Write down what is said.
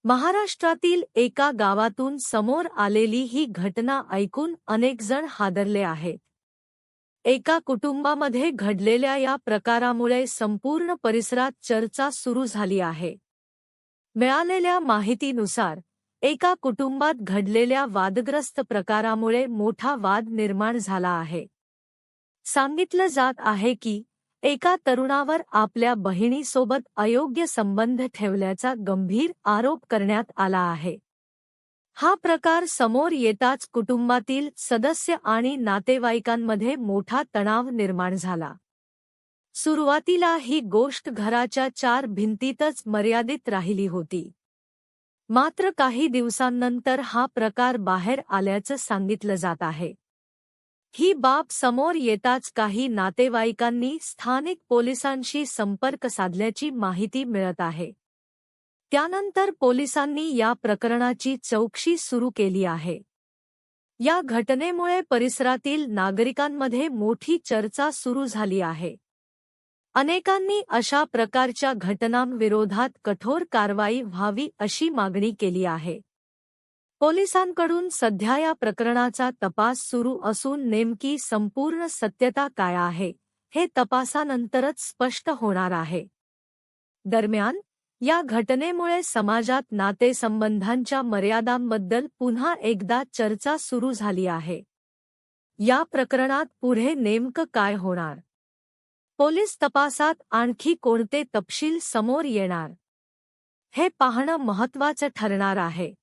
महाराष्ट्रातील एका गावातून समोर आलेली ही घटना ऐकून अनेक जण हादरले आहेत. एका कुटुंबामध्ये घडलेल्या या प्रकारामुळे संपूर्ण परिसरात चर्चा सुरू झाली आहे. मिळालेल्या माहितीनुसार एका कुटुंबात घडलेल्या वादग्रस्त प्रकारामुळे मोठा वाद निर्माण झाला आहे. सांगितलं जात आहे की एका तरुणावर आपल्या बहिणीसोबत अयोग्य संबंध ठेवल्याचा गंभीर आरोप करण्यात आला आहे. हा प्रकार समोर येताच कुटुंबातील सदस्य आणि नातेवाईकांमध्ये मोठा तणाव निर्माण झाला. सुरुवातीला ही गोष्ट घराच्या 4 भिंतीतच मर्यादित राहिली होती. मात्र काही दिवसांनंतर हा प्रकार बाहेर आल्याचं सांगितलं जात आहे. ही बाब समोर येताच काही नातेवाईकांनी स्थानिक पोलिसांशी संपर्क साधल्याची माहिती मिळत आहे. त्यानंतर पोलिसांनी या प्रकरणाची चौकशी सुरू केली आहे. या घटनेमुळे परिसरातील नागरिकांमध्ये मोठी चर्चा सुरू झाली आहे. अनेकांनी अशा प्रकारच्या घटनांविरोधात कठोर कारवाई व्हावी अशी मागणी केली आहे. पोलिसांकडून सध्या या प्रकरणाचा तपास सुरू असून नेमकी संपूर्ण सत्यता काय आहे हे तपासानंतरच स्पष्ट होणार आहे. दरम्यान, या घटनेमुळे समाजात नातेसंबंधांच्या मर्यादांबद्दल पुन्हा एकदा चर्चा सुरू झाली आहे. या प्रकरणात पुढे नेमकं काय होणार? पोलीस तपासात आणखी कोणते तपशील समोर येणार? हे पाहणं महत्त्वाचं ठरणार आहे.